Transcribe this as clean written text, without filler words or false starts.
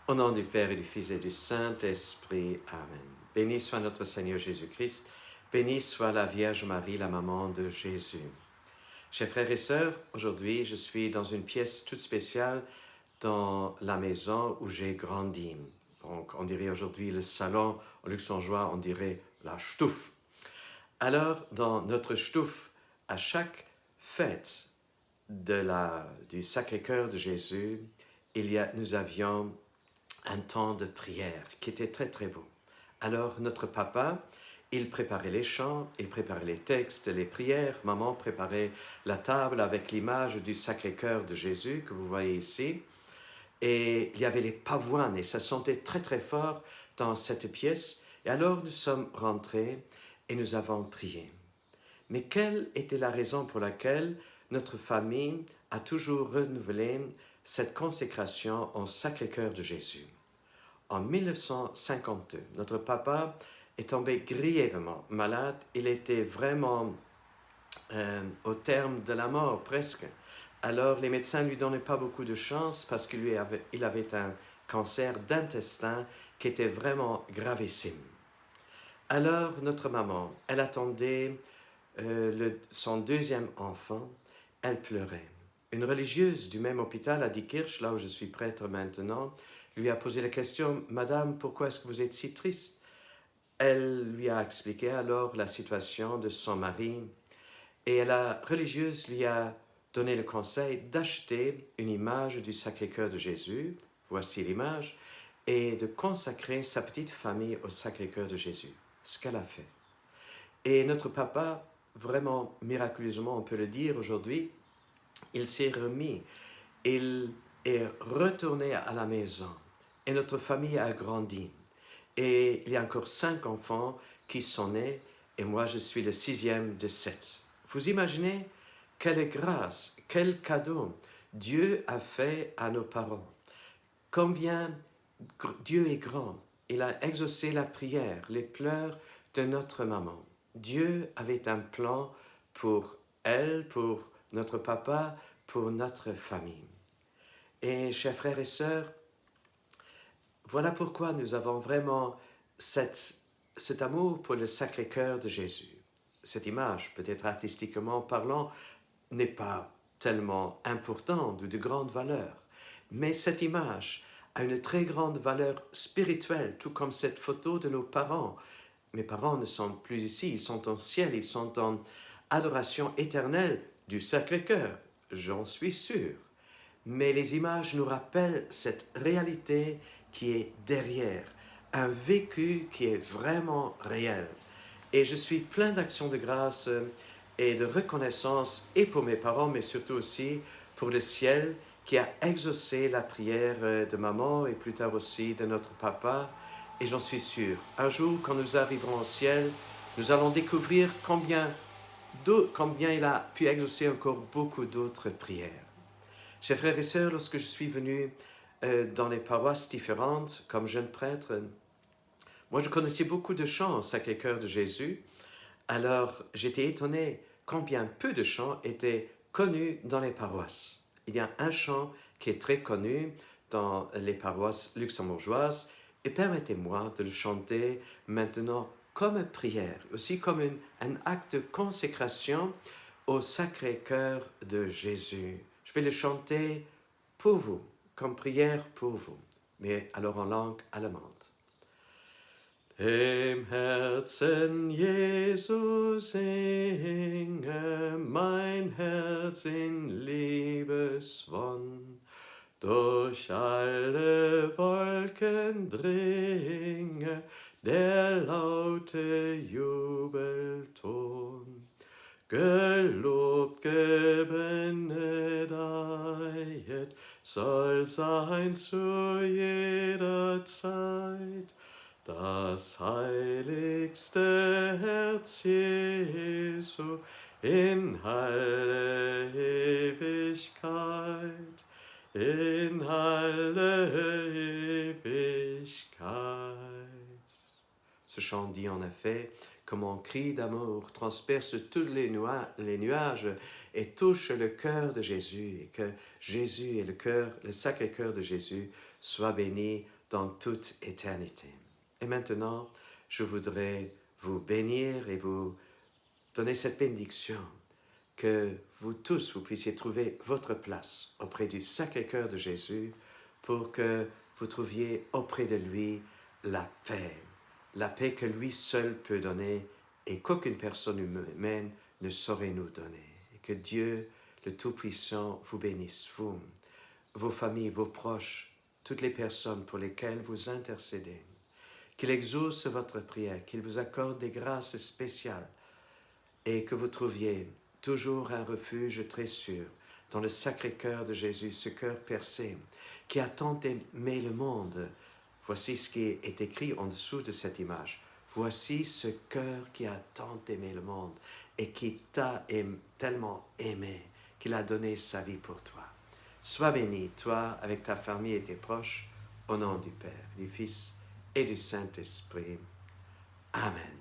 Au nom du Père et du Fils et du Saint-Esprit. Amen. Béni soit notre Seigneur Jésus-Christ. Béni soit la Vierge Marie, la maman de Jésus. Chers frères et sœurs, aujourd'hui je suis dans une pièce toute spéciale dans la maison où j'ai grandi. Donc on dirait aujourd'hui le salon, en luxembourgeois on dirait la Stuf. Alors dans notre Stuf, à chaque fête du Sacré-Cœur de Jésus, nous avions un temps de prière qui était très très beau. Alors notre papa, il préparait les chants, il préparait les textes, les prières. Maman préparait la table avec l'image du Sacré-Cœur de Jésus que vous voyez ici. Et il y avait les pavoines et ça sentait très très fort dans cette pièce. Et alors nous sommes rentrés et nous avons prié. Mais quelle était la raison pour laquelle notre famille a toujours renouvelé cette consécration au Sacré-Cœur de Jésus? En 1952, notre papa est tombé grièvement malade. Il était vraiment au terme de la mort, presque. Alors, les médecins ne lui donnaient pas beaucoup de chance parce qu'il avait un cancer d'intestin qui était vraiment gravissime. Alors, notre maman, elle attendait son deuxième enfant. Elle pleurait. Une religieuse du même hôpital à Diekirch, là où je suis prêtre maintenant, lui a posé la question « Madame, pourquoi est-ce que vous êtes si triste ?» Elle lui a expliqué alors la situation de son mari et la religieuse lui a donné le conseil d'acheter une image du Sacré-Cœur de Jésus, voici l'image, et de consacrer sa petite famille au Sacré-Cœur de Jésus, ce qu'elle a fait. Et notre papa, vraiment miraculeusement on peut le dire aujourd'hui, il s'est remis, il est retourné à la maison et notre famille a grandi. Et il y a encore 5 enfants qui sont nés et moi je suis le 6e de 7. Vous imaginez quelle grâce, quel cadeau Dieu a fait à nos parents. Combien Dieu est grand. Il a exaucé la prière, les pleurs de notre maman. Dieu avait un plan pour elle, pour notre papa, pour notre famille. Et chers frères et sœurs, voilà pourquoi nous avons vraiment cet amour pour le Sacré-Cœur de Jésus. Cette image, peut-être artistiquement parlant, n'est pas tellement importante ou de grande valeur, mais cette image a une très grande valeur spirituelle, tout comme cette photo de nos parents. Mes parents ne sont plus ici, ils sont au ciel, ils sont en adoration éternelle du Sacré-Cœur, j'en suis sûr. Mais les images nous rappellent cette réalité qui est derrière, un vécu qui est vraiment réel. Et je suis plein d'actions de grâce et de reconnaissance, et pour mes parents, mais surtout aussi pour le ciel qui a exaucé la prière de maman et plus tard aussi de notre papa. Et j'en suis sûr, un jour, quand nous arriverons au ciel, nous allons découvrir combien il a pu exaucer encore beaucoup d'autres prières. Chers frères et sœurs, lorsque je suis venu dans les paroisses différentes comme jeune prêtre, moi je connaissais beaucoup de chants au Sacré-Cœur de Jésus. Alors j'étais étonné combien peu de chants étaient connus dans les paroisses. Il y a un chant qui est très connu dans les paroisses luxembourgeoises et permettez-moi de le chanter maintenant comme prière, aussi comme un acte de consécration au Sacré-Cœur de Jésus. Je vais le chanter pour vous, comme prière pour vous, mais alors en langue allemande. Dem Herzen Jesu singe mein Herz in Liebeswonn, durch alle Wolken dringe der laute Jubelton. Gelobt, gebenedeit soll sein zu jeder Zeit das heiligste Herz Jesu in alle Ewigkeit, in alle Ewigkeit. Ce chant dit en effet que mon cri d'amour transperce tous les nuages et touche le cœur de Jésus, et que Jésus et le Sacré-Cœur de Jésus soient bénis dans toute éternité. Et maintenant, je voudrais vous bénir et vous donner cette bénédiction que vous tous, vous puissiez trouver votre place auprès du Sacré-Cœur de Jésus pour que vous trouviez auprès de lui la paix que lui seul peut donner et qu'aucune personne humaine ne saurait nous donner. Et que Dieu, le Tout-Puissant, vous bénisse, vous, vos familles, vos proches, toutes les personnes pour lesquelles vous intercédez. Qu'il exauce votre prière, qu'il vous accorde des grâces spéciales et que vous trouviez toujours un refuge très sûr dans le Sacré-Cœur de Jésus, ce cœur percé qui a tant aimé le monde. Voici ce qui est écrit en dessous de cette image. Voici ce cœur qui a tant aimé le monde et qui t'a tellement aimé qu'il a donné sa vie pour toi. Sois béni, toi, avec ta famille et tes proches, au nom du Père, du Fils et du Saint-Esprit. Amen.